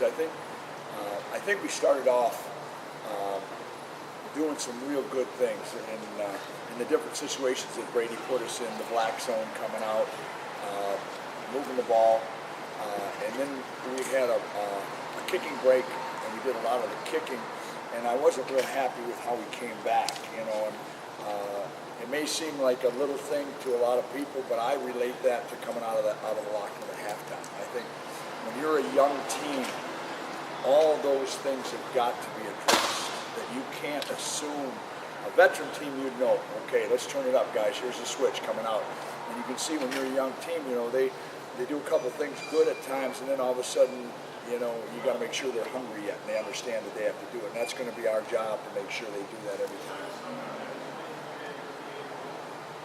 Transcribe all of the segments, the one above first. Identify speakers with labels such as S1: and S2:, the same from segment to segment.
S1: I think we started off doing some real good things in the different situations that Brady put us in, the black zone coming out, moving the ball, and then we had a kicking break, and we did a lot of the kicking, and I wasn't real happy with how we came back, and it may seem like a little thing to a lot of people, but I relate that to coming out of the locker room at halftime. I think when you're a young team, all those things have got to be addressed. That you can't assume a veteran team, you'd know, okay, let's turn it up, guys. Here's the switch coming out. And you can see when you're a young team, they do a couple things good at times, and then all of a sudden, you got to make sure they're hungry yet, and they understand that they have to do it. And that's going to be our job to make sure they do that every time.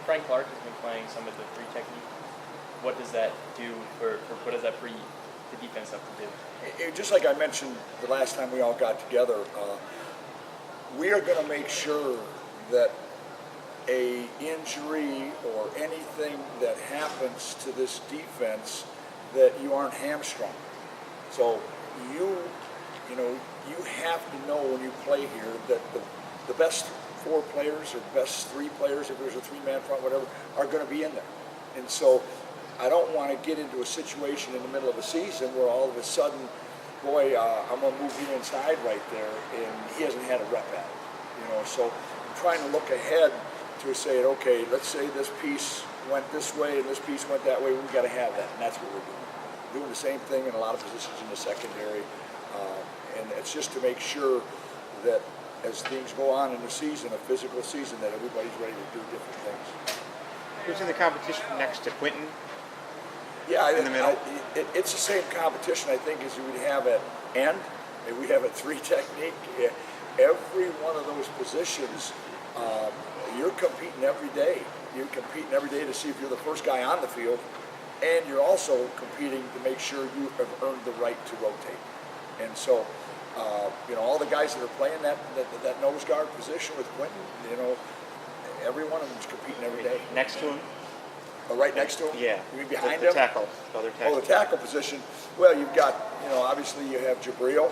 S2: Frank Clark has been playing some of the three technique. What does that do what does that free the defense have to do?
S1: Just like I mentioned the last time we all got together, we are going to make sure that a injury or anything that happens to this defense, that you aren't hamstrung. So you have to know when you play here that the best four players or best three players, if there's a three-man front, whatever, are going to be in there. And so I don't want to get into a situation in the middle of a season where all of a sudden, boy, I'm going to move you inside right there, and he hasn't had a rep at it. So I'm trying to look ahead to say, okay, let's say this piece went this way and this piece went that way. We've got to have that, and that's what we're doing. Doing the same thing in a lot of positions in the secondary, and it's just to make sure that as things go on in the season, a physical season, that everybody's ready to do different things.
S3: Who's in the competition next to Quentin?
S1: Yeah,
S3: in the middle?
S1: It's the same competition, I think, as we have at end. We have a three technique. Every one of those positions, you're competing every day. You're competing every day to see if you're the first guy on the field, and you're also competing to make sure you have earned the right to rotate. And so, all the guys that are playing that nose guard position with Quentin, every one of them is competing every day.
S3: Next to him?
S1: Oh, right next to him?
S3: Yeah.
S1: You mean behind
S3: the
S1: him?
S3: Tackle. The other tackle.
S1: Oh, the tackle position. Well, you've got, obviously you have Jabril.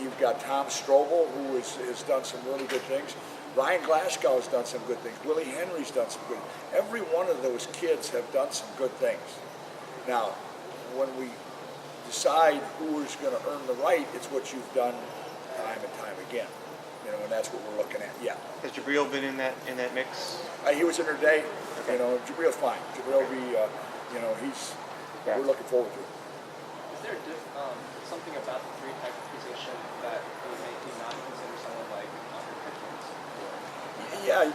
S1: You've got Tom Strobel, who has done some really good things. Ryan Glasgow has done some good things. Willie Henry's done some good things. Every one of those kids have done some good things. Now, when we decide who is going to earn the right, it's what you've done time and time again. And that's what we're looking at. Yeah.
S3: Has Jabril been in that mix?
S1: He was in her day.
S3: Okay.
S1: Jabril's fine. Jabril will be, we're looking forward to it.
S4: Is there something about the three tech position that would make you not consider someone like Andre Pickens?
S1: Yeah,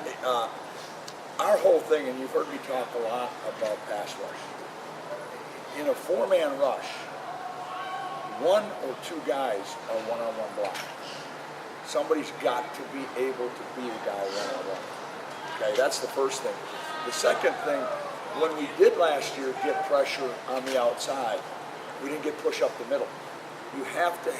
S1: our whole thing, and you've heard me talk a lot about pass rush. In a four-man rush, one or two guys are one-on-one blockers. Somebody's got to be able to be the guy one-on-one. Okay, that's the first thing. The second thing, when we did last year get pressure on the outside, we didn't get push up the middle. You have to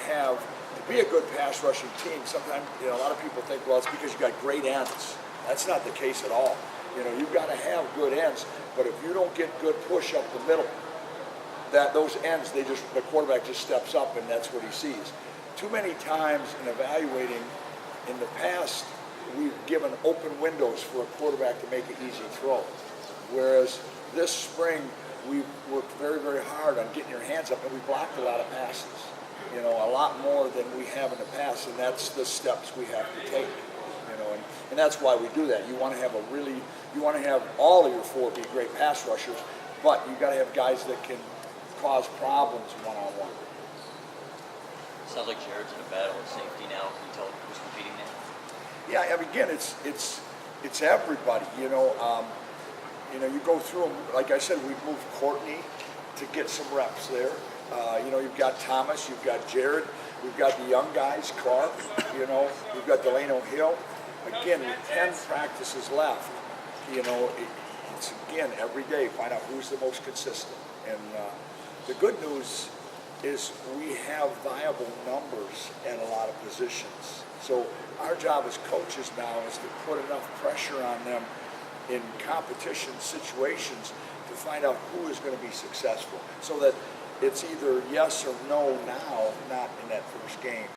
S1: be a good pass rushing team. Sometimes, a lot of people think, well, it's because you got great ends. That's not the case at all. You've got to have good ends, but if you don't get good push up the middle, those ends, the quarterback just steps up and that's what he sees. Too many times in evaluating in the past, we've given open windows for a quarterback to make an easy throw. Whereas this spring, we worked very, very hard on getting your hands up, and we blocked a lot of passes. A lot more than we have in the past, and that's the steps we have to take. And that's why we do that. You want to have all of your four be great pass rushers, but you got to have guys that can cause problems one-on-one.
S5: Sounds like Jared's in a battle at safety now. Can you tell who's competing now?
S1: Yeah, again, it's everybody. You go through them. Like I said, we've moved Courtney to get some reps there. You've got Thomas, you've got Jared, we've got the young guys, Clark. We've got Delano Hill. Again, with 10 practices left, it's again every day find out who's the most consistent. And the good news is we have viable numbers at a lot of positions. So our job as coaches now is to put enough pressure on them in competition situations to find out who is going to be successful, so that it's either yes or no now, not in that first game.